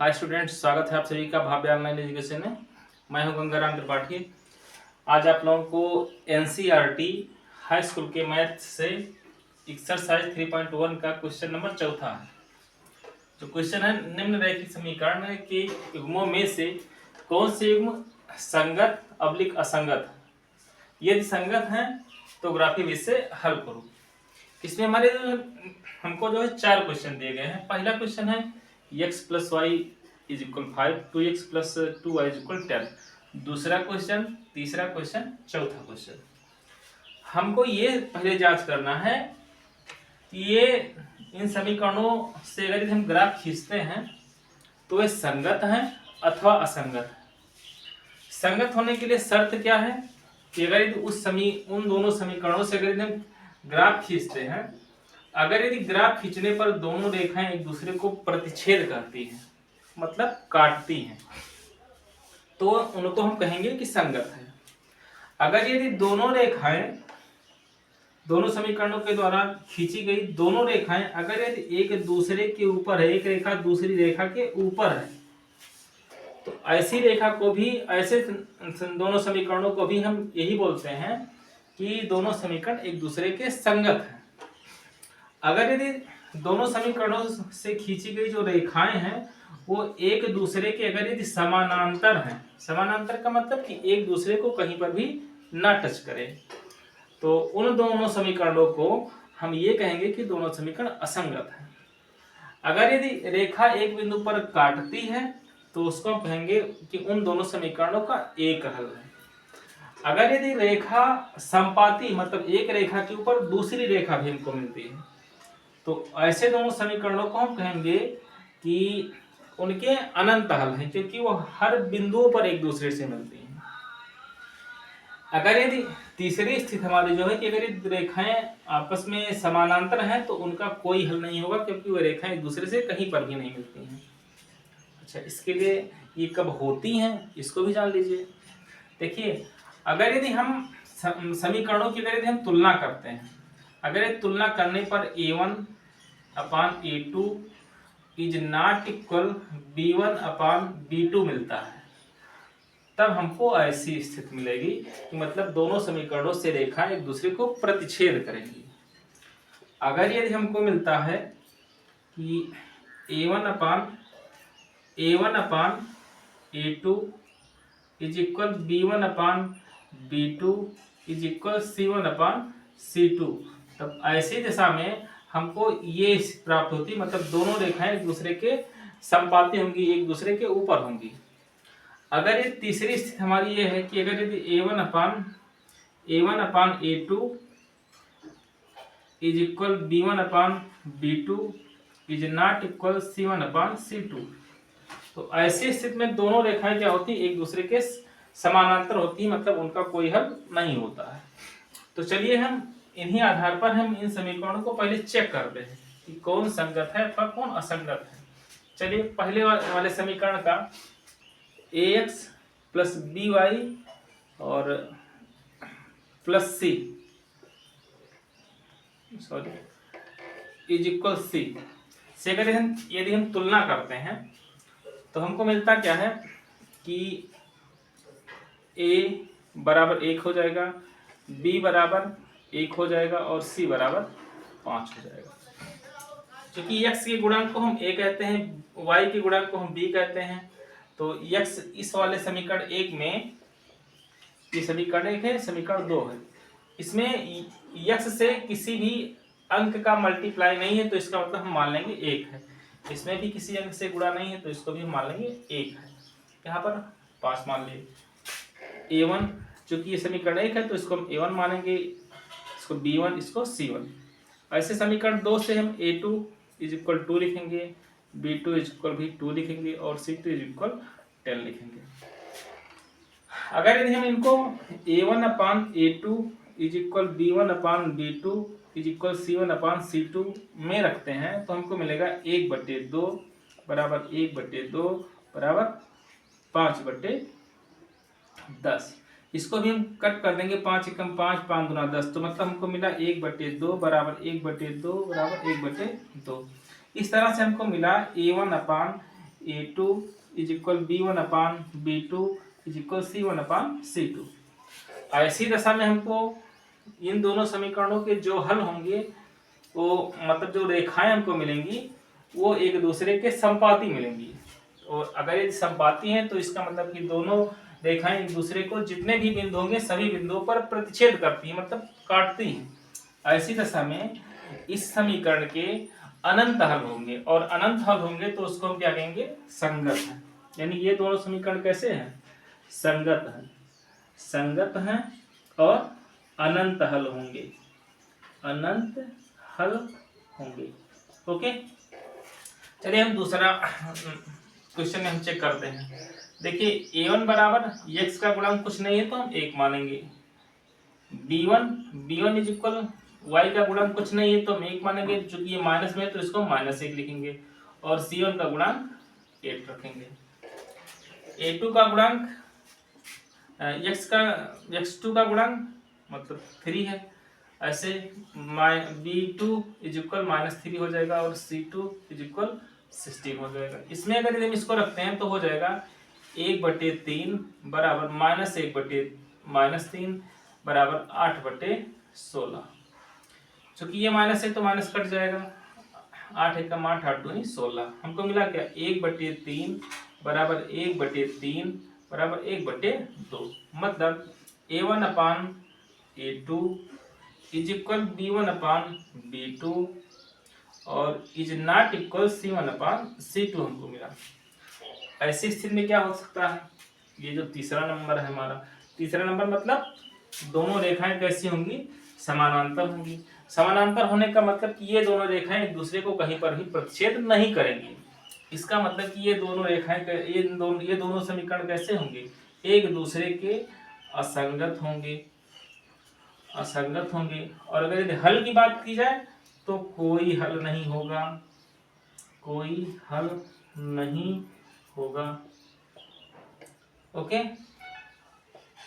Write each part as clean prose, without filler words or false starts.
Hi students, स्वागत है आप सभी का भाव्य ऑनलाइन एजुकेशन में। मैं हूं गंगाराम त्रिपाठी। आज आप लोगों को एनसीईआरटी हाई स्कूल के मैथ से एक्सरसाइज 3.1 का क्वेश्चन नंबर चौथा है। जो क्वेश्चन है, निम्नलिखित समीकरण है कि युग्मों में से कौन से युग्म संगत अब्लिक असंगत है। यदि संगत है तो ग्राफी विधि से हल करो। इसमें हमको जो है 4 क्वेश्चन दिए गए हैं। पहला क्वेश्चन है x plus y is equal 5, 2x plus 2y is equal 10। दूसरा क्वेश्चन, तीसरा क्वेश्चन, चौथा क्वेश्चन। हमको ये पहले जांच करना है कि ये इन समीकरणों से अगर हम ग्राफ खींचते हैं तो ये संगत हैं अथवा असंगत है। संगत होने के लिए शर्त क्या है कि अगर उन दोनों समीकरणों से अगर हम ग्राफ खींचते हैं, अगर यदि ग्राफ खींचने पर दोनों रेखाएं एक दूसरे को प्रतिच्छेद करती हैं, मतलब काटती हैं, तो उनको हम कहेंगे कि संगत है। अगर यदि दोनों रेखाएं, दोनों समीकरणों के द्वारा खींची गई दोनों रेखाएं अगर यदि एक दूसरे के ऊपर है, एक रेखा दूसरी रेखा के ऊपर है, तो ऐसी रेखा को भी, ऐसे दोनों समीकरणों को भी हम यही बोलते हैं कि दोनों समीकरण एक दूसरे के संगत हैं। अगर यदि दोनों समीकरणों से खींची गई जो रेखाएं हैं वो एक दूसरे के अगर यदि समानांतर हैं, समानांतर का मतलब कि एक दूसरे को कहीं पर भी ना टच करें, तो उन दोनों समीकरणों को हम ये कहेंगे कि दोनों समीकरण असंगत हैं। अगर यदि रेखा एक बिंदु पर काटती है तो उसको हम कहेंगे कि उन दोनों समीकरणों का एक हल है। अगर यदि रेखा संपाती, मतलब एक रेखा के ऊपर दूसरी रेखा भी हमको मिलती है, तो ऐसे दोनों समीकरणों को हम कहेंगे कि उनके अनंत हल हैं, क्योंकि वो हर बिंदुओं पर एक दूसरे से मिलती हैं। अगर यदि तीसरी स्थिति हमारी जो है कि अगर ये रेखाएं आपस में समानांतर हैं तो उनका कोई हल नहीं होगा, क्योंकि वो रेखाएं एक दूसरे से कहीं पर भी नहीं मिलती हैं। अच्छा, इसके लिए ये कब होती हैं इसको भी जान लीजिए। देखिए, अगर यदि हम समीकरणों की अगर यदि हम तुलना करते हैं, अगर ये तुलना करने पर a1 upon a2 is not equal b1 upon b2 मिलता है, तब हमको ऐसी स्थिति मिलेगी कि मतलब दोनों समीकरणों से रेखा एक दूसरे को प्रतिच्छेद करेंगी। अगर यदि हमको मिलता है कि a1 upon a2 is equal b1 upon b2 is equal c1 upon c2, तब ऐसी दिशा में हमको ये प्राप्त होती, मतलब दोनों रेखाएं एक दूसरे के संपाती होंगी, एक दूसरे के ऊपर होंगी। अगर ये तीसरी स्थिति हमारी ये है कि अगर यदि a1 upon a2 is equal b1 upon b2 is not equal c1 upon c2, तो ऐसी स्थिति में दोनों रेखाएं क्या होती, एक दूसरे के समानांतर होती, मतलब उनका कोई हल नहीं होता है। तो चलिए हम इन्हीं आधार पर हम इन समीकरणों को पहले चेक करते हैं कि कौन संगत है अथवा कौन असंगत है। चलिए, पहले वाले समीकरण का ax प्लस by और plus c is equal c से अगर यदि हम तुलना करते हैं तो हमको मिलता क्या है कि a बराबर 1 हो जाएगा, b बराबर 1 हो जाएगा और c बराबर 5 हो जाएगा। क्योंकि x के गुणांक को हम a कहते हैं, y के गुणांक को हम b कहते हैं, तो x इस वाले समीकरण 1 में, ये समीकरण 1 है, समीकरण 2 है, इसमें x से किसी भी अंक का मल्टीप्लाई नहीं है, तो इसका मतलब हम मान लेंगे 1 है। इसमें भी किसी अंक से गुणा नहीं है, तो इसको भी हम मान लेंगे 1 है। यहाँ पर 5 मान लिए। a1, चूंकि ये समीकरण 1 है तो इसको हम a1 मानेंगे, इसको b1, इसको c1। ऐसे समीकरण 2 से हम a2 इज इक्वल 2 लिखेंगे, b2 इज इक्वल भी 2 लिखेंगे और c2 इज इक्वल 10 लिखेंगे। अगर यदि हम इनको a1 upon a2 is equal b1 upon b2 is equal c1 upon c2 में रखते हैं तो हमको मिलेगा 1/2 बराबर 1/2 बराबर 5/10। इसको भी हम कट कर देंगे, 5 एकम 5, 5 दूना 10, तो मतलब हमको मिला 1/2 बराबर 1/2 बराबर 1/2। इस तरह से हमको मिला a1 upon A2 is equal B1 upon B2 is equal C1 upon C2। ऐसी दशा में हमको इन दोनों समीकरणों के जो हल होंगे वो मतलब जो रेखाएं हमको मिलेंगी वो एक दूसरे के संपाती मिलेंगी। और अगर ये संपाती हैं तो इसका मतलब कि दोनों रेखाएं एक दूसरे को जितने भी बिंदु होंगे सभी बिंदुओं पर प्रतिच्छेद करती हैं, मतलब काटती हैं। ऐसी दशा में इस समीकरण के अनंत हल होंगे, और अनंत हल होंगे तो उसको हम क्या कहेंगे, संगत है। यानी ये दोनों समीकरण कैसे हैं, संगत हैं, संगत हैं और अनंत हल होंगे, अनंत हल होंगे। ओके, चलिए हम दूसरा क्वेश्चन में हम चेक करते हैं। देखिए a1 बराबर x का गुणांक कुछ नहीं है तो हम 1 मानेंगे, b1 इज इक्वल y का गुणांक कुछ नहीं है तो हम 1 मानेंगे, चूंकि ये माइनस में है तो इसको -1 लिखेंगे, और c1 का गुणांक 8 रखेंगे। a2 का गुणांक x2 का गुणांक मतलब 3 है, ऐसे b2 इज इक्वल -3 हो जाएगा और c2 इज इक्वल 16 हो जाएगा। इसमें अगर हम इसको रखते हैं तो हो जाएगा 1/3 बराबर -1/-3 बराबर 8/16। चूंकि ये माइनस है तो माइनस कट जाएगा, 8 एकम 8 8 दूनी 16। हमको मिला क्या, 1/3 बराबर 1/3 बराबर 1/2। मतलब a1 upon a2 is equal b1 upon b2 और is not equal c1 upon c2 हमको मिला। ऐसी स्थिति में क्या हो सकता है, ये जो तीसरा नंबर है हमारा, तीसरा नंबर मतलब दोनों रेखाएं कैसी होंगी, समानांतर होंगी। समानांतर होने का मतलब कि ये दोनों रेखाएं एक दूसरे को कहीं पर भी प्रतिच्छेद नहीं करेंगी। इसका मतलब कि ये दोनों रेखाएं ये दोनों समीकरण कैसे होंगे, एक दूसरे के असंगत होंगे, असंगत होंगे। और अगर यदि हल की बात की जाए तो कोई हल नहीं होगा, कोई हल नहीं होगा। ओके,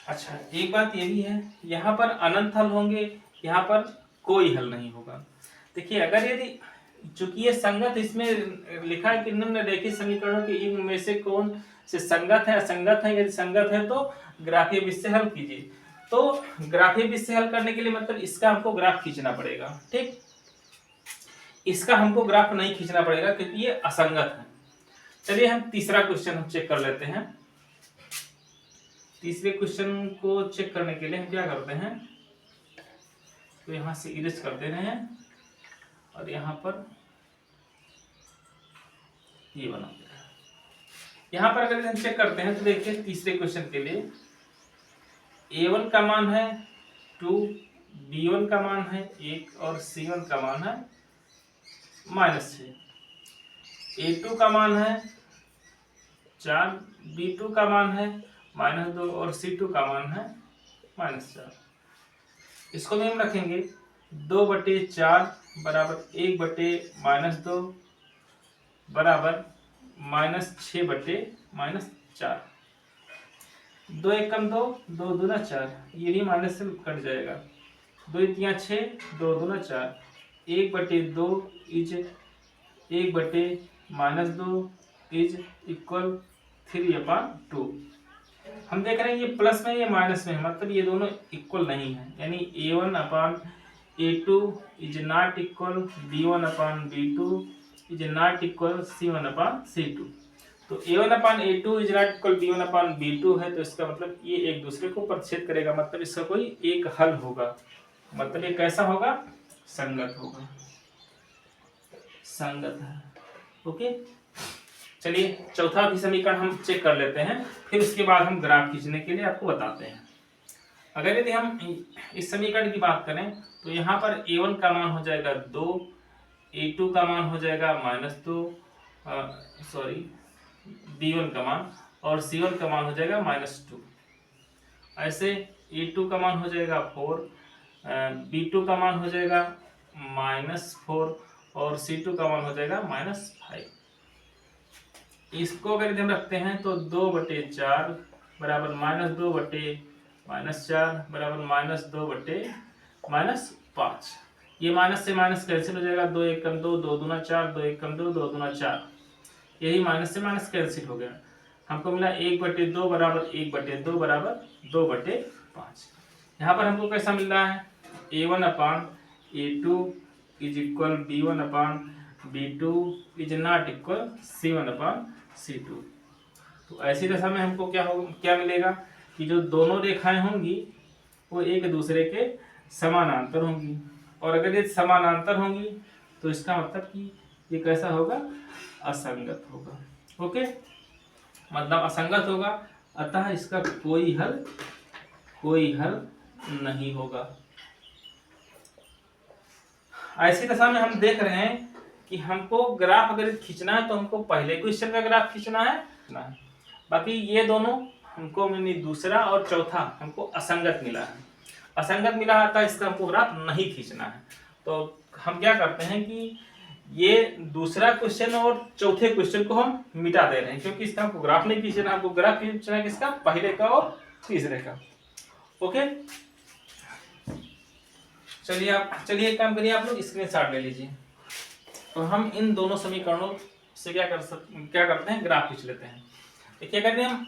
अच्छा एक बात ये भी है, यहाँ पर अनंत हल होंगे, यहाँ पर कोई हल नहीं होगा। देखिए अगर यदि चूंकि ये संगत, इसमें लिखा है कि निम्नलिखित समीकरणों के इनमें से कौन से संगत है, असंगत है। यदि संगत है तो ग्राफीय विधि से हल कीजिए। तो ग्राफीय विधि से हल करने के लिए मतलब इसका हमको ग्राफ खींचना पड़ेगा, ठीक। इसका हमको ग्राफ नहीं खींचना पड़ेगा क्योंकि ये असंगत है। चलिए हम तीसरा क्वेश्चन हम चेक कर लेते हैं। तीसरे क्वेश्चन को चेक करने के लिए हम क्या करते हैं, तो यहां से इरेज कर दे रहे हैं और यहां पर ये बना दे रहे हैं। यहां पर अगर हम चेक करते हैं तो देखिए तीसरे क्वेश्चन के लिए a1 का मान है 2, b1 का मान है 1 और c1 का मान है -6। a2 का मान है 4, b2 का मान है -2 और c2 का मान है -4। इसको भी हम रखेंगे 2/4 बराबर 1/-2 बराबर -6/-4। 2 एकम 2, 2 दूना 4, ये भी माइनस से कट जाएगा। 2 तिया 6, 2 दूना 4, 1/2 इज 1/-2 इज इक्वल 3/2। हम देख रहे हैं ये प्लस में ये माइनस में, मतलब ये दोनों इक्वल नहीं है। यानी a1 upon a2 is not equal b1 upon b2 is not equal c1 upon c2। तो a1 upon a2 is not equal b1 upon b2 है, तो इसका मतलब ये एक दूसरे को प्रतिच्छेद करेगा, मतलब इसका कोई एक हल होगा। मतलब ये कैसा होगा, संगत होगा, संगत है। ओके, चलिए चौथा भी समीकरण हम चेक कर लेते हैं, फिर उसके बाद हम ग्राफ खींचने के लिए आपको बताते हैं। अगर यदि हम इस समीकरण की बात करें तो यहाँ पर a1 का मान हो जाएगा 2, a2 का मान हो जाएगा -2, b1 का मान, और c1 का मान हो जाएगा -2। ऐसे a2 का मान हो जाएगा 4, b2 का मान हो जाएगा -4 और c2 का मान हो जाएगा -5। इसको अगर हम रखते हैं तो 2/4 बराबर -2/-4 बराबर -2/-5। ये माइनस से माइनस कैंसिल हो जाएगा, 2 एकम 2, 2 दूना 4, 2 एकम 2, 2 दूना 4। यही माइनस से माइनस कैंसिल हो गया, हमको मिला 1/2 बराबर 1/2 बराबर 2/5। यहाँ पर हमको कैसा मिल रहा है, A1/A2 is equal B1/B2 is not equal C1/C2। तो ऐसी दशा में हमको क्या मिलेगा कि जो दोनों रेखाएं होंगी वो एक दूसरे के समानांतर होंगी, और अगर ये समानांतर होंगी तो इसका मतलब कि ये कैसा होगा, असंगत होगा। ओके, मतलब असंगत होगा, अतः इसका कोई हल नहीं होगा। ऐसी दशा में हम देख रहे हैं कि हमको ग्राफ अगर खींचना है तो हमको पहले क्वेश्चन का ग्राफ खींचना है, बाकी ये दोनों हमको दूसरा और चौथा हमको असंगत मिला है, असंगत मिला था, इसका हमको ग्राफ नहीं खींचना है। तो हम क्या करते हैं कि ये दूसरा क्वेश्चन और चौथे क्वेश्चन को हम मिटा दे रहे हैं, क्योंकि इसका हमको ग्राफ नहीं खींचना, हमको ग्राफ खींचना है किसका, पहले का और तीसरे का। ओके, चलिए एक काम करिए, आप लोग स्क्रीनशॉट ले लीजिए। तो हम इन दोनों समीकरणों से क्या करते हैं, ग्राफ खींच लेते हैं। देखिए, अगर हम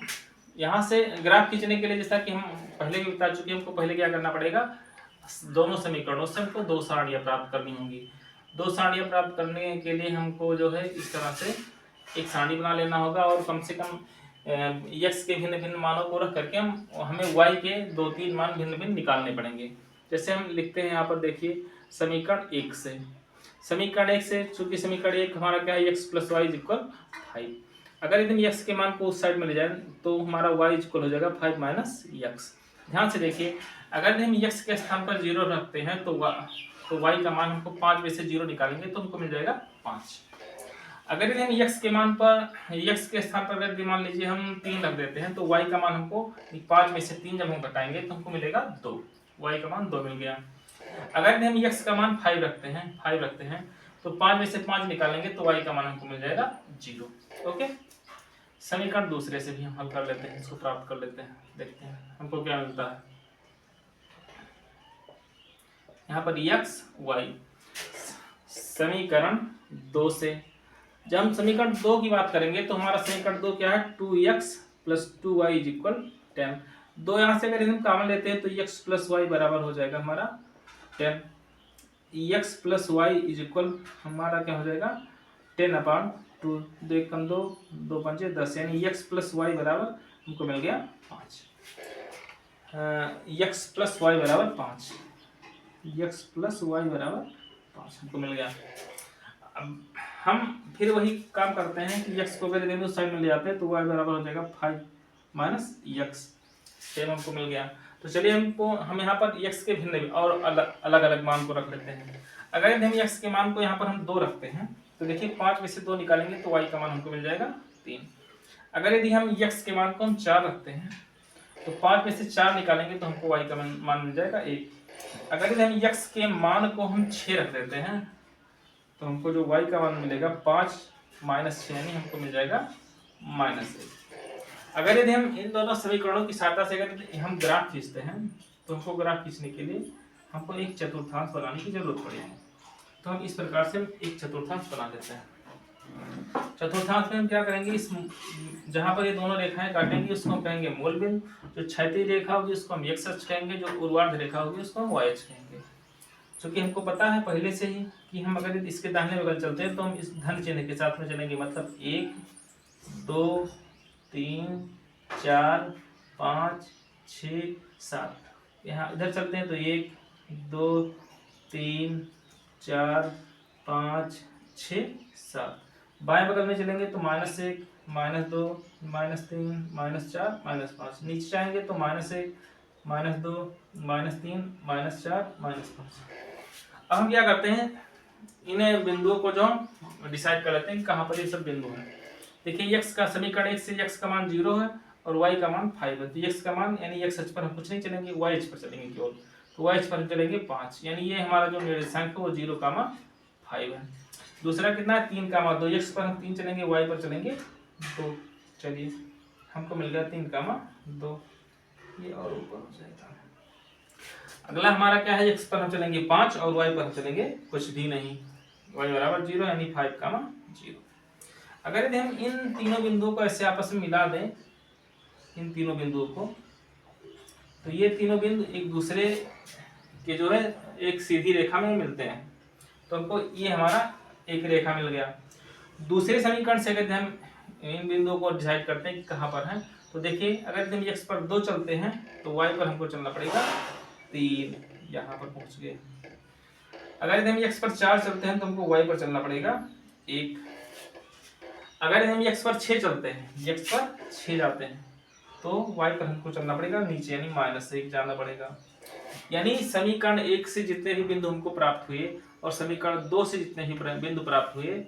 यहाँ से ग्राफ खींचने के लिए, जैसा कि हम पहले भी बता चुके हैं, हमको पहले क्या करना पड़ेगा, दोनों समीकरणों से हमको 2 सारणियाँ प्राप्त करनी होंगी। 2 सारणियाँ प्राप्त करने के लिए हमको जो है इस तरह से एक सारणी बना लेना होगा, और कम से कम x के भिन्न भिन्न मानों को रख करके हमें y के 2-3 मान भिन्न भिन्न निकालने पड़ेंगे। जैसे हम लिखते हैं यहाँ पर, देखिए समीकरण 1 से, चूंकि समीकरण 1 हमारा क्या है, x + y = 5। अगर यदि x के मान को उस साइड में ले जाए तो हमारा y इक्वल हो जाएगा 5 - x। ध्यान से देखिए, अगर हम x के स्थान पर 0 रखते हैं तो y का मान हमको 5 में से 0 निकालेंगे तो हमको मिल जाएगा 5। अगर यदि हम x के स्थान पर अगर मान लीजिए हम 3 रख देते हैं तो y का मान हमको 5 में से 3 जब हम घटाएंगे तो हमको मिलेगा 2, y का मान 2 मिल गया। अगर यदि हम x का मान 5 रखते हैं तो 5 में से 5 निकालेंगे तो y का मान हमको मिल जाएगा 0। ओके, समीकरण दूसरे से भी हम हल कर लेते हैं, इसको प्राप्त कर लेते हैं, देखते हैं हमको क्या मिलता है। यहाँ पर x y, समीकरण 2 से जब हम समीकरण 2 की बात करेंगे तो हमारा समीकरण 2 क्या है, 2x + 2y = 10। 2 यहाँ से अगर हम कॉमन लेते हैं तो x + y बराबर हो जाएगा हमारा 10। x + y = हमारा क्या हो जाएगा, 10/2, 2 × 2, 2 × 5 10, यानी x + y बराबर हमको मिल गया 5। x + y बराबर 5, x + y बराबर 5 हमको मिल गया। अब हम फिर वही काम करते हैं कि x को अगर उस साइड में ले जाते हैं तो y बराबर हो जाएगा 5 - x, सेम हमको मिल गया। तो चलिए हम यहाँ पर x के भिन्न और अलग अलग मान को रख लेते हैं। अगर यदि हम x के मान को यहाँ पर हम 2 रखते हैं तो देखिए 5 में से 2 निकालेंगे तो y का मान हमको मिल जाएगा 3। अगर यदि हम x के मान को हम 4 रखते हैं तो 5 में से 4 निकालेंगे तो हमको y का मान मिल जाएगा 1। अगर यदि हम x के मान को हम 6 रख देते हैं तो हमको जो y का मान मिलेगा 5 - 6, यानी हमको मिल जाएगा -1। अगर यदि हम इन दोनों समीकरणों की सहायता से अगर हम ग्राफ खींचते हैं तो हमको ग्राफ खींचने के लिए हमको एक चतुर्थांश बनाने की जरूरत पड़ेगी। तो हम इस प्रकार से एक चतुर्थांश बना देते हैं। चतुर्थांश में हम क्या करेंगे, इस जहाँ पर ये दोनों रेखाएं काटेंगे उसको हम कहेंगे मूल बिंदु, जो क्षैतिज रेखा होगी उसको हम x अक्ष कहेंगे, जो ऊर्ध्वाधर रेखा होगी उसको हम y अक्ष कहेंगे। क्योंकि हमको पता है पहले से ही कि हम अगर इसके दाहिने बगल चलते हैं तो हम इस धन चिन्ह के साथ में चलेंगे, मतलब 1 2 3 4 5 6 7। यहाँ इधर चलते हैं तो 1 2 3 4 5 6 7। बाएं बगल में चलेंगे तो -1 -2 -3 -4 -5। नीचे जाएंगे तो -1 -2 -3 -4 -5। अब हम क्या करते हैं, इन बिंदुओं को जो हम डिसाइड कर लेते हैं कहाँ पर ये सब बिंदु हैं। देखिए x का समीकरण 1 से x का मान 0 है और y का मान 5 है, तो x का मान यानी x अक्ष पर हम कुछ नहीं चलेंगे, y अक्ष पर चलेंगे केवल। तो y अक्ष पर हम चलेंगे 5, यानी ये हमारा जो निर्देशांक है वो 0,5 है। दूसरा कितना है, 3,2, x पर हम 3 चलेंगे, y पर चलेंगे 2। चलिए हमको मिल गया 3,2, ये और ऊपर हो जाएगा। अगला हमारा क्या है, x पर हम चलेंगे 5 और y पर हम चलेंगे कुछ भी नहीं, y बराबर 0 यानी 5,0। अगर यदि हम इन तीनों बिंदुओं को ऐसे आपस में मिला दें, इन तीनों बिंदुओं को, तो ये तीनों बिंदु एक दूसरे के जो है एक सीधी रेखा में मिलते हैं, तो हमको ये हमारा एक रेखा मिल गया। दूसरे समीकरण से अगर हम इन बिंदुओं को डिसाइड करते हैं कि कहाँ पर है, तो देखिए अगर हम x पर 2 चलते हैं तो y पर हमको चलना पड़ेगा 3, यहाँ पर पहुंच गए। अगर हम x पर 4 चलते हैं तो हमको y पर चलना पड़ेगा 1। अगर हम x पर 6 चलते हैं, x पर 6 जाते हैं तो y पर हमको चलना पड़ेगा नीचे, यानी -1 जाना पड़ेगा। यानी समीकरण 1 से जितने भी बिंदु हमको प्राप्त हुए और समीकरण 2 से जितने भी बिंदु प्राप्त हुए,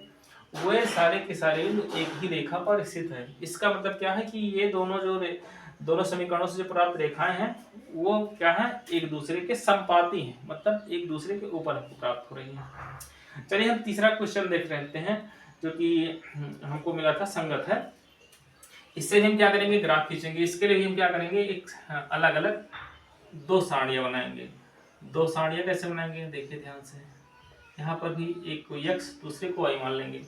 वे सारे के सारे बिंदु एक ही रेखा पर स्थित है। इसका मतलब क्या है कि ये दोनों समीकरणों से जो प्राप्त रेखाएं हैं वो क्या है, एक दूसरे के संपाती हैं, मतलब एक दूसरे के ऊपर हमको प्राप्त हो रही हैं। चलिए हम तीसरा क्वेश्चन देख लेते हैं जो कि हमको मिला था, संगत है। इससे भी हम क्या करेंगे, ग्राफ खींचेंगे। इसके लिए हम क्या करेंगे, एक अलग अलग 2 सारणियां बनाएंगे। 2 सारणियां कैसे बनाएंगे, देखिए ध्यान से। यहाँ पर भी एक को x दूसरे को y मान लेंगे।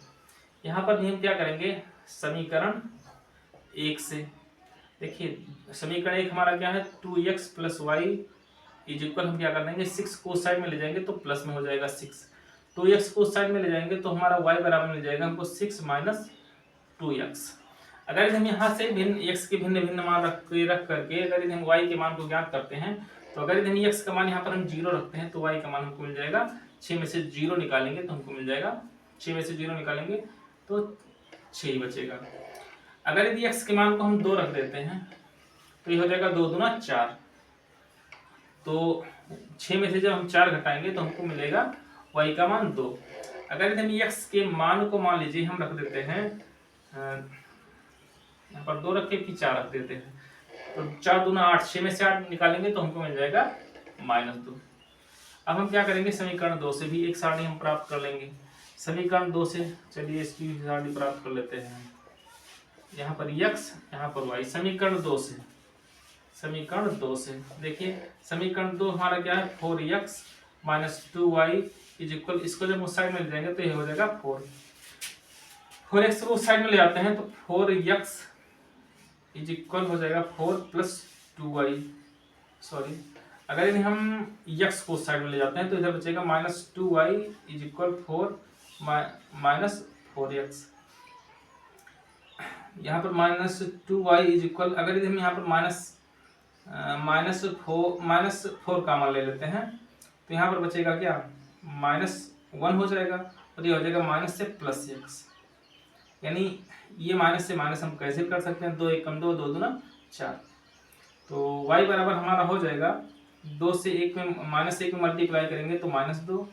यहाँ पर भी हम क्या करेंगे, समीकरण 1 से, देखिए समीकरण 1 हमारा क्या है, 2x + y इज इक्वल, हम क्या कर लेंगे 6 को उस साइड में ले जाएंगे तो प्लस में हो जाएगा 6, 2x को उस साइड में ले जाएंगे तो हमारा y बराबर मिल जाएगा हमको 6 - 2x। अगर हम यहाँ से x के भिन्न भिन्न मान रख करके अगर हम y के मान को ज्ञात करते हैं, तो अगर हम x का मान यहाँ पर हम 0 रखते हैं तो y का मान हमको मिल जाएगा, 6 में से 0 निकालेंगे तो हमको मिल जाएगा, 6 में से 0 निकालेंगे तो 6 ही बचेगा। अगर यदि x के मान को हम 2 रख देते हैं तो ये हो जाएगा 2 दूना 4, तो 6 में से जब हम 4 घटाएंगे तो हमको मिलेगा y का मान 2। अगर हम x के मान को मान लीजिए हम रख देते हैं, यहाँ पर 2 रखे कि 4 रख देते हैं, तो 4 दूना 8, 6 में से 8 निकालेंगे तो हमको मिल जाएगा -2। अब हम क्या करेंगे, समीकरण 2 से भी एक सारणी हम प्राप्त कर लेंगे। समीकरण 2 से चलिए इसकी सारणी प्राप्त कर लेते हैं। यहाँ पर x, यहाँ पर y, समीकरण 2 से, समीकरण 2 से देखिए समीकरण 2 हमारा क्या है, 4x - 2y इज इक्वल, इसको जब उस साइड में ले जाएंगे तो ये हो जाएगा 4x को उस साइड में ले जाते हैं तो 4x इज इक्वल हो जाएगा 4 + 2y, सॉरी अगर यदि हम x को उस साइड में ले जाते हैं तो इधर बचेगा -2y इज इक्वल 4 - 4x। यहाँ पर -2y इज इक्वल, अगर यदि हम यहाँ पर -4 का मान ले लेते हैं तो यहाँ पर बचेगा क्या, -1 हो जाएगा और ये हो जाएगा माइनस से +x। यानी ये माइनस से माइनस हम कैसे कर सकते हैं, 2 एकम 2, 2 दूना 4, तो y बराबर हमारा हो जाएगा 2 से 1 में -1 में मल्टीप्लाई करेंगे तो -2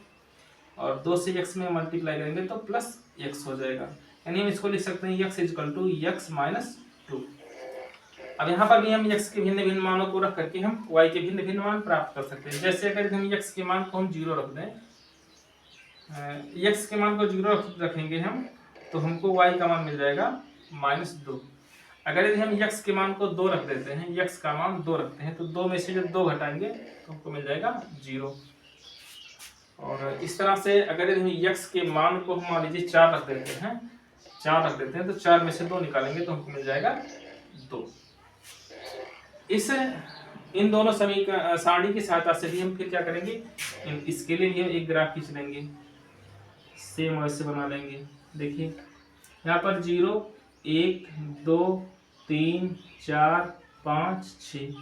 और 2 से x में मल्टीप्लाई करेंगे तो +x हो जाएगा। यानी हम इसको लिख सकते हैं x = x - 2। अब यहाँ पर भी हम x के भिन्न भिन्न मानों को रख करके हम y के भिन्न भिन्न मान प्राप्त कर सकते हैं। जैसे अगर हम x के मान को हम 0 रख दें, x के मान को 0 रखेंगे हम तो हमको y का मान मिल जाएगा -2। अगर यदि हम x के मान को 2 रख देते हैं, x का मान 2 रखते हैं तो 2 में से जब 2 घटाएंगे तो हमको मिल जाएगा 0। और इस तरह से अगर यदि हम x के मान को हम मान लीजिए 4 रख देते हैं, 4 रख देते हैं तो 4 में से 2 निकालेंगे तो हमको मिल जाएगा 2। इन दोनों सारणी की सहायता से भी हम फिर क्या करेंगे, इसके लिए भी हम एक ग्राफ खींच लेंगे, सेम वैसे बना लेंगे। देखिए यहाँ पर 0, 1, 2, 3, 4, 5, 6,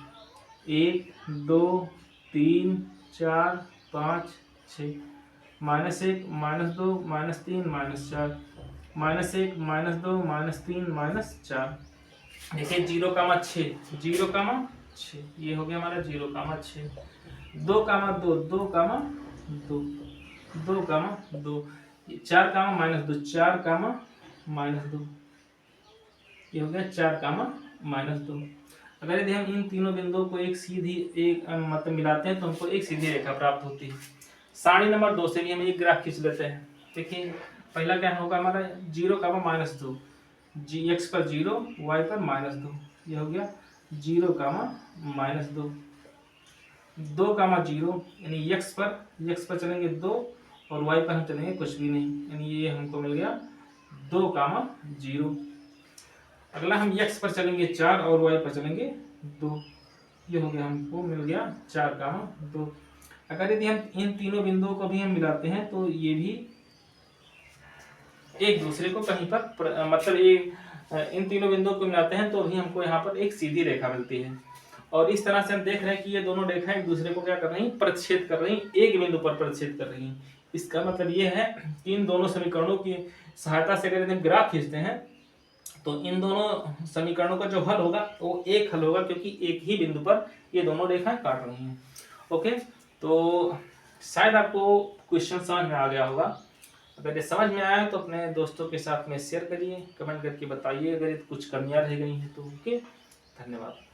1, 2, 3, 4, 5, 6, -1, -2, -3, -4, -1, -2, -3, -4। देखिए 0, 6, 0, 6, ये हो गया हमारा 0, 6, 2, 2, 2, 2, 2, 2, 2, 4, -2, 4, -2, ये हो गया 4, -2। अगर यदि हम इन तीनों बिंदुओं को एक मतलब मिलाते हैं तो हमको एक सीधी रेखा प्राप्त होती है। सारणी नंबर 2 से भी हम एक ग्राफ खींच लेते हैं। देखिए पहला क्या होगा हमारा 0, -2, x पर 0, y पर -2, ये हो गया 0, -2, 2, 0, यानी x पर चलेंगे 2 और y पर हम चलेंगे कुछ भी नहीं, यानी ये हमको मिल गया 2,0। अगला हम x पर चलेंगे 4 और y पर चलेंगे 2। ये हो गया, हमको मिल गया 4,2। अगर यदि हम इन तीनों बिंदुओं को भी हम मिलाते हैं तो ये भी एक दूसरे को कहीं पर मतलब इन तीनों बिंदुओं को मिलाते हैं तो भी हमको यहाँ पर एक सीधी रेखा मिलती है। और इस तरह से हम देख रहे हैं कि ये दोनों रेखाएं एक दूसरे को क्या कर रही हैं, प्रतिच्छेद कर रही हैं, एक बिंदु पर प्रतिच्छेद कर रही हैं। इसका मतलब ये है कि इन दोनों समीकरणों की सहायता से अगर हम ग्राफ खींचते हैं तो इन दोनों समीकरणों का जो हल होगा वो एक हल होगा, क्योंकि एक ही बिंदु पर ये दोनों रेखाएं काट रही हैं। ओके, तो शायद आपको क्वेश्चन समझ में आ गया होगा। अगर ये समझ में आया तो अपने दोस्तों के साथ में शेयर करिए, कमेंट करके बताइए अगर कुछ कमियां रह गई हैं तो। ओके, धन्यवाद।